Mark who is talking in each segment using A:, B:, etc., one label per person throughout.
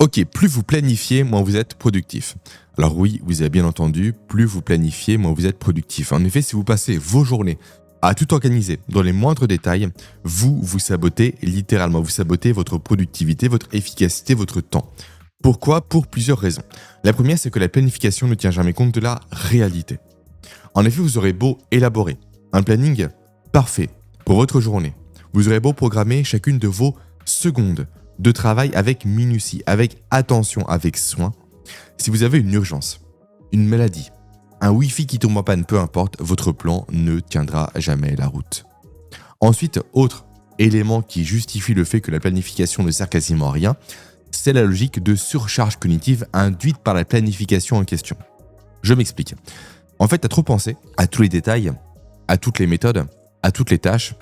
A: Ok, plus vous planifiez, moins vous êtes productif. Alors oui, vous avez bien entendu, plus vous planifiez, moins vous êtes productif. En effet, si vous passez vos journées à tout organiser dans les moindres détails, vous sabotez littéralement. Vous sabotez votre productivité, votre efficacité, votre temps. Pourquoi ? Pour plusieurs raisons. La première, c'est que la planification ne tient jamais compte de la réalité. En effet, vous aurez beau élaborer un planning parfait pour votre journée. Vous aurez beau programmer chacune de vos secondes de travail avec minutie, avec attention, avec soin. Si vous avez une urgence, une maladie, un Wi-Fi qui tombe en panne, peu importe, votre plan ne tiendra jamais la route. Ensuite, autre élément qui justifie le fait que la planification ne sert quasiment à rien, c'est la logique de surcharge cognitive induite par la planification en question. Je m'explique. En fait, à trop penser à tous les détails, à toutes les méthodes, à toutes les tâches,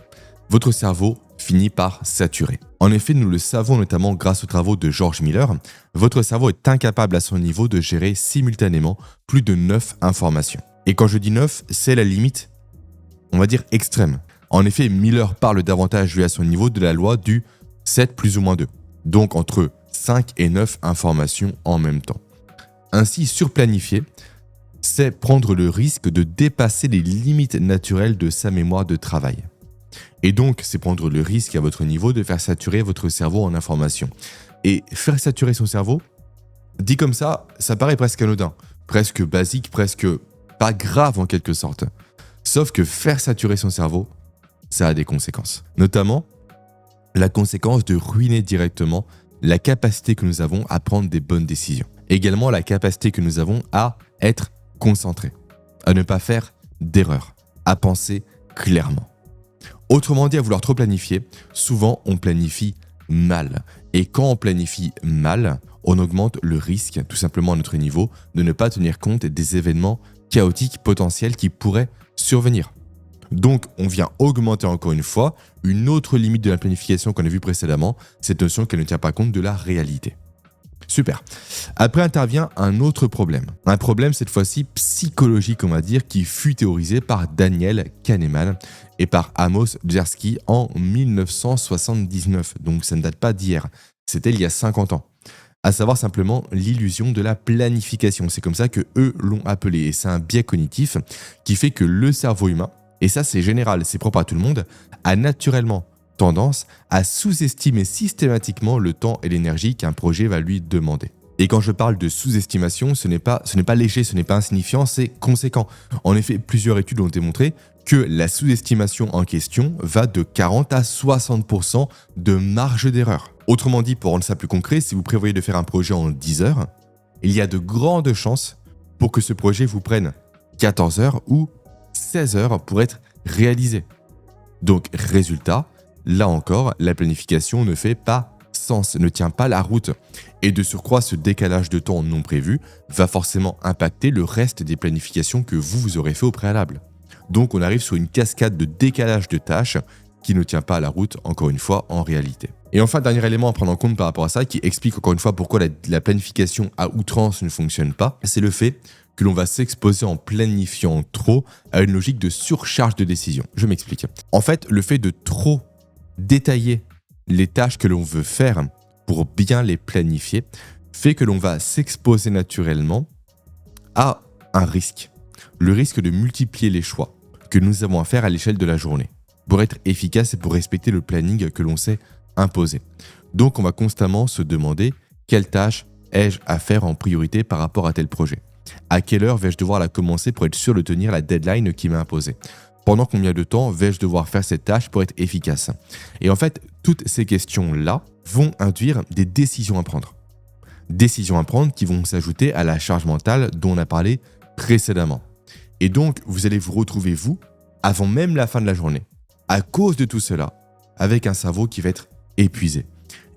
A: votre cerveau finit par saturer. En effet, nous le savons notamment grâce aux travaux de George Miller, votre cerveau est incapable à son niveau de gérer simultanément plus de 9 informations. Et quand je dis 9, c'est la limite, on va dire extrême. En effet, Miller parle davantage, lui, à son niveau, de la loi du 7 plus ou moins 2. Donc entre 5 et 9 informations en même temps. Ainsi, surplanifier, c'est prendre le risque de dépasser les limites naturelles de sa mémoire de travail. Et donc, c'est prendre le risque à votre niveau de faire saturer votre cerveau en informations. Et faire saturer son cerveau, dit comme ça paraît presque anodin, presque basique, presque pas grave en quelque sorte. Sauf que faire saturer son cerveau, ça a des conséquences. Notamment, la conséquence de ruiner directement la capacité que nous avons à prendre des bonnes décisions. Également, la capacité que nous avons à être concentrés, à ne pas faire d'erreurs, à penser clairement. Autrement dit, à vouloir trop planifier, souvent on planifie mal. Et quand on planifie mal, on augmente le risque, tout simplement à notre niveau, de ne pas tenir compte des événements chaotiques potentiels qui pourraient survenir. Donc, on vient augmenter encore une fois une autre limite de la planification qu'on a vue précédemment, cette notion qu'elle ne tient pas compte de la réalité. Super. Après intervient un autre problème. Un problème cette fois-ci psychologique, on va dire, qui fut théorisé par Daniel Kahneman et par Amos Tversky en 1979. Donc ça ne date pas d'hier, c'était il y a 50 ans. À savoir simplement l'illusion de la planification. C'est comme ça que eux l'ont appelé. Et c'est un biais cognitif qui fait que le cerveau humain, et ça c'est général, c'est propre à tout le monde, a naturellement tendance à sous-estimer systématiquement le temps et l'énergie qu'un projet va lui demander. Et quand je parle de sous-estimation, ce n'est pas léger, ce n'est pas insignifiant, c'est conséquent. En effet, plusieurs études ont démontré que la sous-estimation en question va de 40 à 60% de marge d'erreur. Autrement dit, pour rendre ça plus concret, si vous prévoyez de faire un projet en 10 heures, il y a de grandes chances pour que ce projet vous prenne 14 heures ou 16 heures pour être réalisé. Donc, résultat, là encore, la planification ne fait pas sens, ne tient pas la route. Et de surcroît, ce décalage de temps non prévu va forcément impacter le reste des planifications que vous aurez fait au préalable. Donc on arrive sur une cascade de décalage de tâches qui ne tient pas la route, encore une fois, en réalité. Et enfin, dernier élément à prendre en compte par rapport à ça, qui explique encore une fois pourquoi la planification à outrance ne fonctionne pas, c'est le fait que l'on va s'exposer en planifiant trop à une logique de surcharge de décision. Je m'explique. En fait, le fait de trop détailler les tâches que l'on veut faire pour bien les planifier fait que l'on va s'exposer naturellement à un risque. Le risque de multiplier les choix que nous avons à faire à l'échelle de la journée pour être efficace et pour respecter le planning que l'on s'est imposé. Donc on va constamment se demander quelle tâche ai-je à faire en priorité par rapport à tel projet. À quelle heure vais-je devoir la commencer pour être sûr de tenir la deadline qui m'est imposée? Pendant combien de temps vais-je devoir faire cette tâche pour être efficace? Et en fait, toutes ces questions-là vont induire des décisions à prendre. Décisions à prendre qui vont s'ajouter à la charge mentale dont on a parlé précédemment. Et donc, vous allez vous retrouver, vous, avant même la fin de la journée, à cause de tout cela, avec un cerveau qui va être épuisé.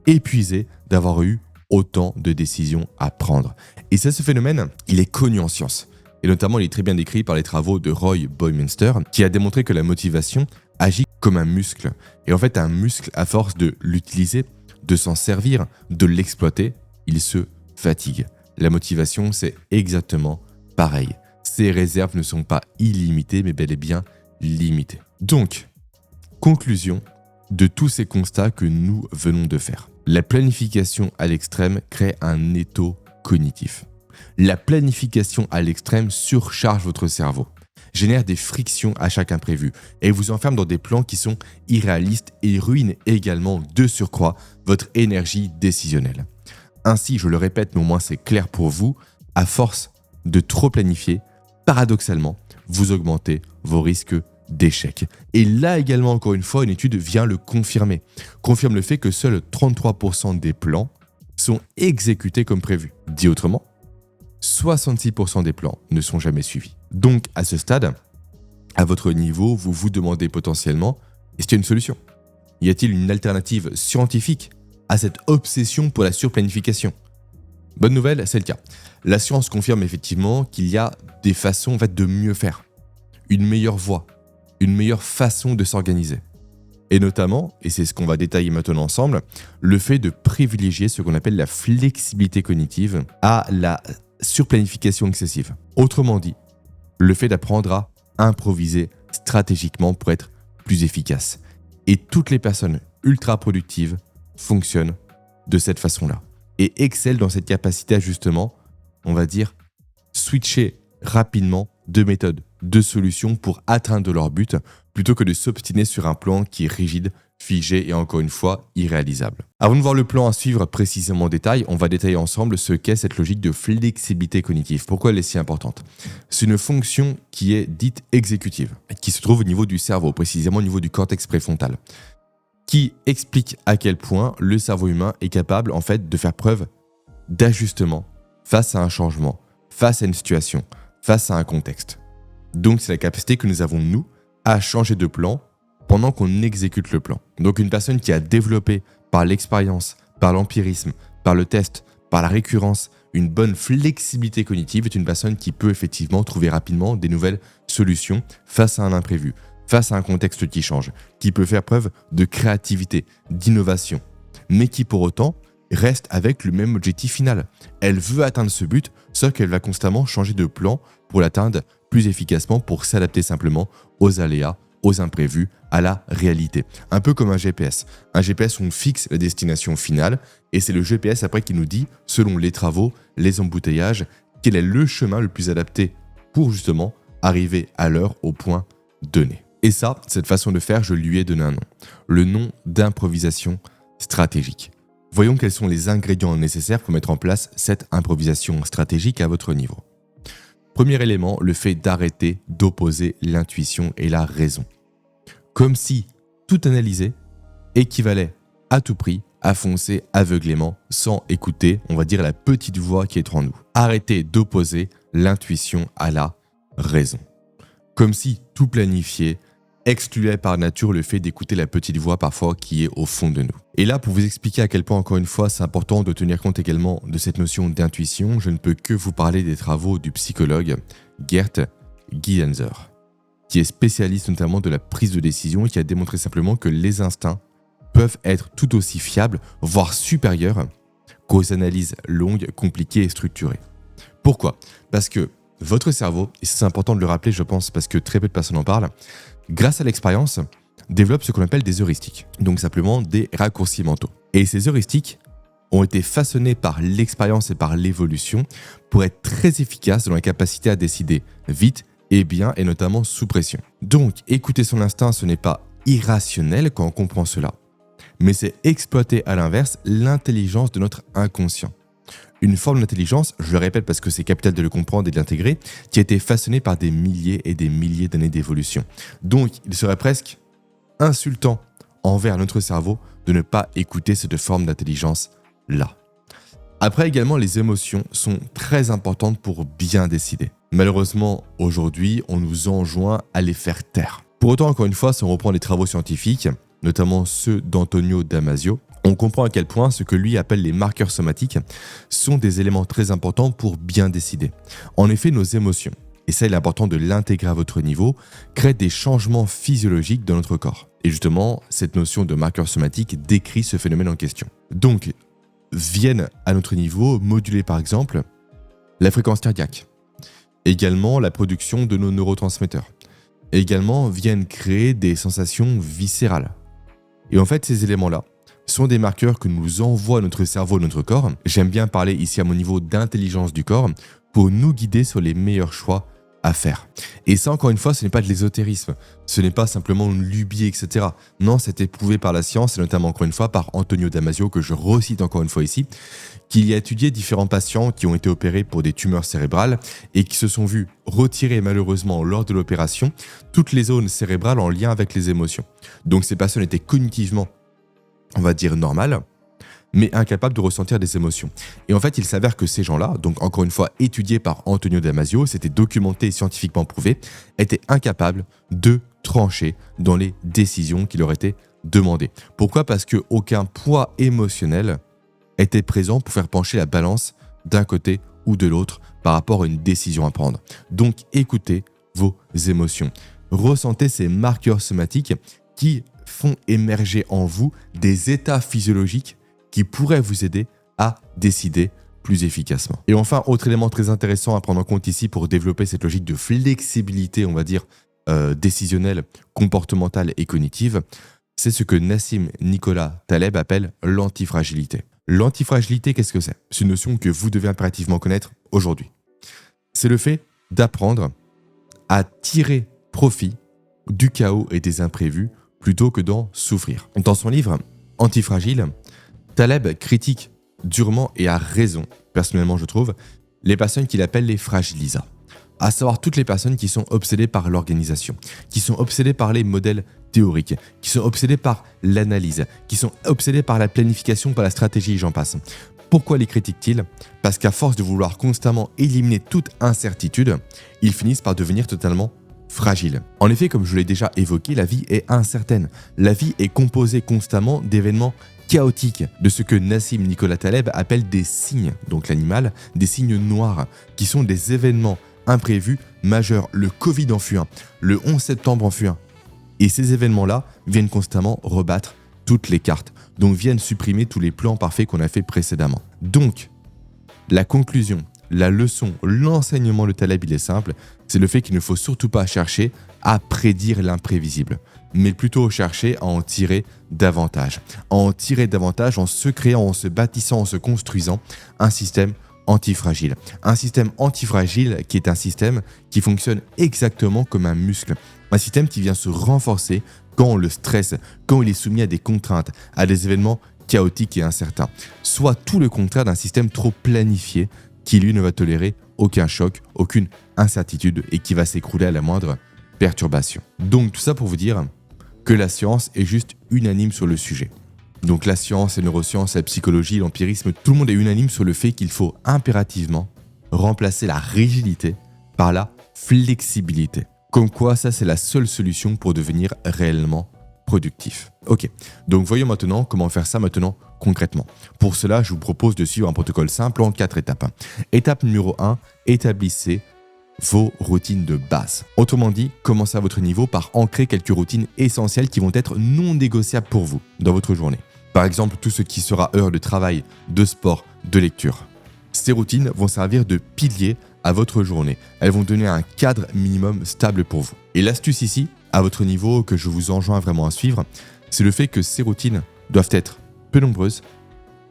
A: Épuisé d'avoir eu autant de décisions à prendre. Et ça, ce phénomène, il est connu en science. Et notamment, il est très bien décrit par les travaux de Roy Baumeister, qui a démontré que la motivation agit comme un muscle. Et en fait, un muscle, à force de l'utiliser, de s'en servir, de l'exploiter, il se fatigue. La motivation, c'est exactement pareil. Ces réserves ne sont pas illimitées, mais bel et bien limitées. Donc, conclusion de tous ces constats que nous venons de faire. La planification à l'extrême crée un étau cognitif. La planification à l'extrême surcharge votre cerveau, génère des frictions à chaque imprévu et vous enferme dans des plans qui sont irréalistes et ruinent également de surcroît votre énergie décisionnelle. Ainsi, je le répète, mais au moins c'est clair pour vous, à force de trop planifier, paradoxalement, vous augmentez vos risques d'échec. Et là également, encore une fois, une étude vient le confirmer. Confirme le fait que seuls 33% des plans sont exécutés comme prévu. Dit autrement, 66% des plans ne sont jamais suivis. Donc, à ce stade, à votre niveau, vous vous demandez potentiellement, est-ce qu'il y a une solution ? Y a-t-il une alternative scientifique à cette obsession pour la surplanification ? Bonne nouvelle, c'est le cas. La science confirme effectivement qu'il y a des façons de mieux faire, une meilleure voie, une meilleure façon de s'organiser. Et notamment, et c'est ce qu'on va détailler maintenant ensemble, le fait de privilégier ce qu'on appelle la flexibilité cognitive à la surplanification excessive. Autrement dit, le fait d'apprendre à improviser stratégiquement pour être plus efficace. Et toutes les personnes ultra productives fonctionnent de cette façon-là et excellent dans cette capacité à justement, on va dire, switcher rapidement de méthodes, de solutions pour atteindre leur but, plutôt que de s'obstiner sur un plan qui est rigide, figé et encore une fois irréalisable. Avant de voir le plan à suivre précisément en détail, on va détailler ensemble ce qu'est cette logique de flexibilité cognitive. Pourquoi elle est si importante ? C'est une fonction qui est dite exécutive, qui se trouve au niveau du cerveau, précisément au niveau du cortex préfrontal, qui explique à quel point le cerveau humain est capable en fait de faire preuve d'ajustement face à un changement, face à une situation, face à un contexte. Donc c'est la capacité que nous avons, nous, à changer de plan pendant qu'on exécute le plan. Donc une personne qui a développé par l'expérience, par l'empirisme, par le test, par la récurrence, une bonne flexibilité cognitive est une personne qui peut effectivement trouver rapidement des nouvelles solutions face à un imprévu, face à un contexte qui change, qui peut faire preuve de créativité, d'innovation, mais qui pour autant reste avec le même objectif final. Elle veut atteindre ce but, sauf qu'elle va constamment changer de plan pour l'atteindre plus efficacement, pour s'adapter simplement aux aléas, aux imprévus, à la réalité. Un peu comme un GPS. Un GPS, on fixe la destination finale et c'est le GPS après qui nous dit, selon les travaux, les embouteillages, quel est le chemin le plus adapté pour justement arriver à l'heure au point donné. Et ça, cette façon de faire, je lui ai donné un nom. Le nom d'improvisation stratégique. Voyons quels sont les ingrédients nécessaires pour mettre en place cette improvisation stratégique à votre niveau. Premier élément, le fait d'arrêter d'opposer l'intuition et la raison. Comme si tout analyser équivalait à tout prix à foncer aveuglément sans écouter, on va dire, la petite voix qui est en nous. Arrêter d'opposer l'intuition à la raison. Comme si tout planifier excluait par nature le fait d'écouter la petite voix parfois qui est au fond de nous. Et là, pour vous expliquer à quel point, encore une fois, c'est important de tenir compte également de cette notion d'intuition, je ne peux que vous parler des travaux du psychologue Gert Gienzer, qui est spécialiste notamment de la prise de décision et qui a démontré simplement que les instincts peuvent être tout aussi fiables, voire supérieurs, qu'aux analyses longues, compliquées et structurées. Pourquoi ? Parce que votre cerveau, et c'est important de le rappeler, je pense, parce que très peu de personnes en parlent, grâce à l'expérience, développe ce qu'on appelle des heuristiques, donc simplement des raccourcis mentaux. Et ces heuristiques ont été façonnés par l'expérience et par l'évolution pour être très efficaces dans la capacité à décider vite et bien, et notamment sous pression. Donc, écouter son instinct, ce n'est pas irrationnel quand on comprend cela, mais c'est exploiter à l'inverse l'intelligence de notre inconscient. Une forme d'intelligence, je le répète parce que c'est capital de le comprendre et de l'intégrer, qui a été façonnée par des milliers et des milliers d'années d'évolution. Donc, il serait presque insultant envers notre cerveau de ne pas écouter cette forme d'intelligence-là. Après également, les émotions sont très importantes pour bien décider. Malheureusement, aujourd'hui, on nous enjoint à les faire taire. Pour autant, encore une fois, si on reprend les travaux scientifiques, notamment ceux d'Antonio Damasio, on comprend à quel point ce que lui appelle les marqueurs somatiques sont des éléments très importants pour bien décider. En effet, nos émotions, et ça il est important de l'intégrer à votre niveau, créent des changements physiologiques dans notre corps. Et justement, cette notion de marqueur somatique décrit ce phénomène en question. Donc, viennent à notre niveau moduler par exemple la fréquence cardiaque, également la production de nos neurotransmetteurs, également viennent créer des sensations viscérales. Et en fait, ces éléments-là sont des marqueurs que nous envoie notre cerveau, notre corps. J'aime bien parler ici à mon niveau d'intelligence du corps pour nous guider sur les meilleurs choix à faire. Et ça, encore une fois, ce n'est pas de l'ésotérisme. Ce n'est pas simplement une lubie, etc. Non, c'est éprouvé par la science, et notamment, encore une fois, par Antonio Damasio, que je recite encore une fois ici, qui a étudié différents patients qui ont été opérés pour des tumeurs cérébrales et qui se sont vus retirer malheureusement lors de l'opération toutes les zones cérébrales en lien avec les émotions. Donc ces patients étaient cognitivement, on va dire, normales, mais incapables de ressentir des émotions. Et en fait, il s'avère que ces gens-là, donc encore une fois étudiés par Antonio Damasio, c'était documenté et scientifiquement prouvé, étaient incapables de trancher dans les décisions qui leur étaient demandées. Pourquoi ? Parce qu'aucun poids émotionnel était présent pour faire pencher la balance d'un côté ou de l'autre par rapport à une décision à prendre. Donc écoutez vos émotions. Ressentez ces marqueurs somatiques qui font émerger en vous des états physiologiques qui pourraient vous aider à décider plus efficacement. Et enfin, autre élément très intéressant à prendre en compte ici pour développer cette logique de flexibilité, on va dire, décisionnelle, comportementale et cognitive, c'est ce que Nassim Nicolas Taleb appelle l'antifragilité. L'antifragilité, qu'est-ce que c'est ? C'est une notion que vous devez impérativement connaître aujourd'hui. C'est le fait d'apprendre à tirer profit du chaos et des imprévus plutôt que d'en souffrir. Dans son livre Antifragile, Taleb critique durement et à raison, personnellement je trouve, les personnes qu'il appelle les fragilisas. À savoir toutes les personnes qui sont obsédées par l'organisation, qui sont obsédées par les modèles théoriques, qui sont obsédées par l'analyse, qui sont obsédées par la planification, par la stratégie, j'en passe. Pourquoi les critiquent-ils ? Parce qu'à force de vouloir constamment éliminer toute incertitude, ils finissent par devenir totalement fragiles. En effet, comme je l'ai déjà évoqué, la vie est incertaine. La vie est composée constamment d'événements chaotiques, de ce que Nassim Nicolas Taleb appelle des signes, donc l'animal, des signes noirs, qui sont des événements imprévus majeurs. Le Covid en fut un, le 11 septembre en fut un. Et ces événements-là viennent constamment rebattre toutes les cartes, donc viennent supprimer tous les plans parfaits qu'on a fait précédemment. Donc, la conclusion, la leçon, l'enseignement de Taleb, il est simple, c'est le fait qu'il ne faut surtout pas chercher à prédire l'imprévisible, mais plutôt chercher à en tirer davantage. À en tirer davantage en se créant, en se bâtissant, en se construisant un système antifragile. Un système antifragile qui est un système qui fonctionne exactement comme un muscle. Un système qui vient se renforcer quand on le stresse, quand il est soumis à des contraintes, à des événements chaotiques et incertains. Soit tout le contraire d'un système trop planifié qui lui ne va tolérer aucun choc, aucune incertitude et qui va s'écrouler à la moindre perturbation. Donc tout ça pour vous dire que la science est juste unanime sur le sujet. Donc la science, les neurosciences, la psychologie, l'empirisme, tout le monde est unanime sur le fait qu'il faut impérativement remplacer la rigidité par la flexibilité. Comme quoi, ça c'est la seule solution pour devenir réellement productif. Ok, donc voyons maintenant comment faire ça maintenant concrètement. Pour cela, je vous propose de suivre un protocole simple en 4 étapes. Étape numéro 1, établissez vos routines de base. Autrement dit, commencez à votre niveau par ancrer quelques routines essentielles qui vont être non négociables pour vous dans votre journée. Par exemple, tout ce qui sera heure de travail, de sport, de lecture. Ces routines vont servir de pilier à votre journée. Elles vont donner un cadre minimum stable pour vous. Et l'astuce ici, à votre niveau, que je vous enjoins vraiment à suivre, c'est le fait que ces routines doivent être peu nombreuses,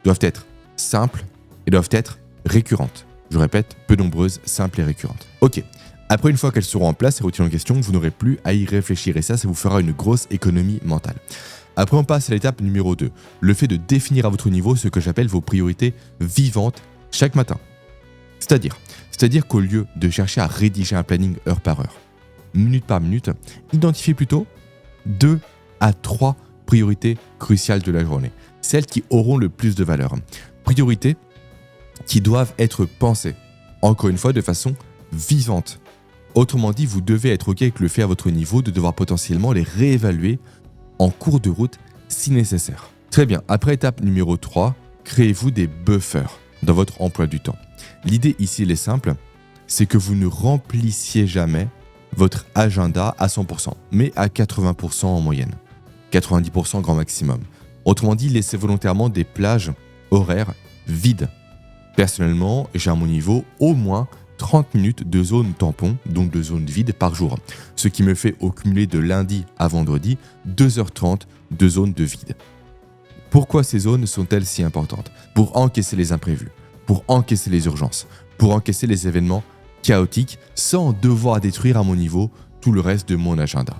A: doivent être simples et doivent être récurrentes. Je répète, peu nombreuses, simples et récurrentes. Ok, après une fois qu'elles seront en place, ces routines en question, vous n'aurez plus à y réfléchir et ça vous fera une grosse économie mentale. Après on passe à l'étape numéro 2, le fait de définir à votre niveau ce que j'appelle vos priorités vivantes chaque matin. C'est-à-dire qu'au lieu de chercher à rédiger un planning heure par heure, minute par minute, identifiez plutôt 2 à 3 priorités cruciales de la journée, celles qui auront le plus de valeur. Priorités qui doivent être pensées, encore une fois, de façon vivante. Autrement dit, vous devez être OK avec le fait à votre niveau de devoir potentiellement les réévaluer en cours de route si nécessaire. Très bien, après étape numéro 3, créez-vous des buffers dans votre emploi du temps. L'idée ici, elle est simple, c'est que vous ne remplissiez jamais votre agenda à 100%, mais à 80% en moyenne, 90% grand maximum. Autrement dit, laissez volontairement des plages horaires vides. Personnellement, j'ai à mon niveau au moins 30 minutes de zone tampon, donc de zone vide par jour, ce qui me fait au cumulé de lundi à vendredi 2h30 de zone de vide. Pourquoi ces zones sont-elles si importantes? Pour encaisser les imprévus, pour encaisser les urgences, pour encaisser les événements chaotiques sans devoir détruire à mon niveau tout le reste de mon agenda.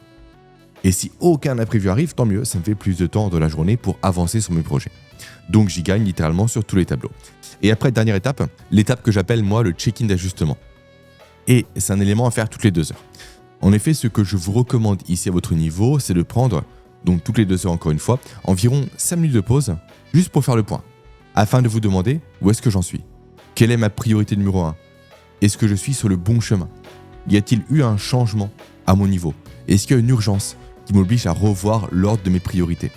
A: Et si aucun imprévu arrive, tant mieux, ça me fait plus de temps dans la journée pour avancer sur mes projets. Donc j'y gagne littéralement sur tous les tableaux. Et après, dernière étape, l'étape que j'appelle moi le check-in d'ajustement. Et c'est un élément à faire toutes les 2 heures. En effet, ce que je vous recommande ici à votre niveau, c'est de prendre, donc toutes les 2 heures encore une fois, environ 5 minutes de pause, juste pour faire le point, afin de vous demander où est-ce que j'en suis. Quelle est ma priorité numéro 1? Est-ce que je suis sur le bon chemin? Y a-t-il eu un changement à mon niveau? Est-ce qu'il y a une urgence qui m'oblige à revoir l'ordre de mes priorités?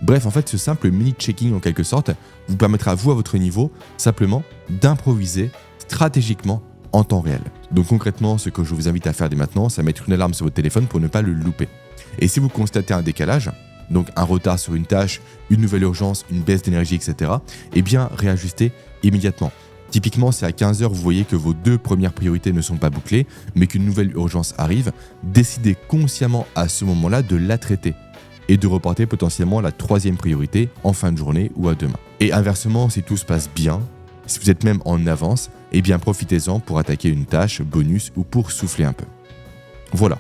A: Bref, en fait, ce simple mini-checking en quelque sorte vous permettra à vous, à votre niveau, simplement d'improviser stratégiquement en temps réel. Donc concrètement, ce que je vous invite à faire dès maintenant, c'est mettre une alarme sur votre téléphone pour ne pas le louper. Et si vous constatez un décalage, donc un retard sur une tâche, une nouvelle urgence, une baisse d'énergie, etc., eh bien réajustez immédiatement. Typiquement, si à 15h vous voyez que vos 2 premières priorités ne sont pas bouclées, mais qu'une nouvelle urgence arrive, décidez consciemment à ce moment-là de la traiter et de reporter potentiellement la 3e priorité en fin de journée ou à demain. Et inversement, si tout se passe bien, si vous êtes même en avance, eh bien profitez-en pour attaquer une tâche, bonus ou pour souffler un peu. Voilà.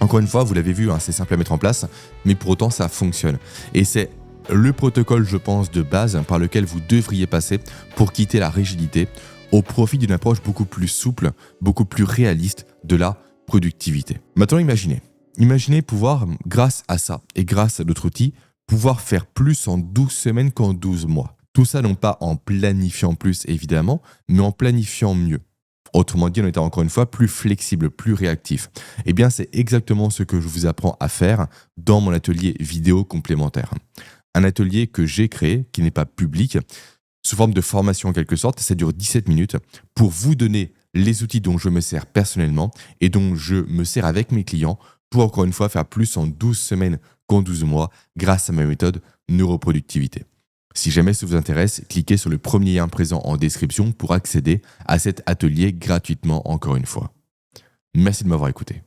A: Encore une fois, vous l'avez vu, c'est simple à mettre en place, mais pour autant ça fonctionne. Et c'est le protocole, je pense, de base par lequel vous devriez passer pour quitter la rigidité au profit d'une approche beaucoup plus souple, beaucoup plus réaliste de la productivité. Maintenant, imaginez pouvoir, grâce à ça et grâce à notre outil, pouvoir faire plus en 12 semaines qu'en 12 mois. Tout ça non pas en planifiant plus évidemment, mais en planifiant mieux. Autrement dit, en étant encore une fois plus flexible, plus réactif. Eh bien, c'est exactement ce que je vous apprends à faire dans mon atelier vidéo complémentaire. Un atelier que j'ai créé, qui n'est pas public, sous forme de formation en quelque sorte, ça dure 17 minutes, pour vous donner les outils dont je me sers personnellement et dont je me sers avec mes clients pour encore une fois faire plus en 12 semaines qu'en 12 mois grâce à ma méthode neuroproductivité. Si jamais ça vous intéresse, cliquez sur le premier lien présent en description pour accéder à cet atelier gratuitement encore une fois. Merci de m'avoir écouté.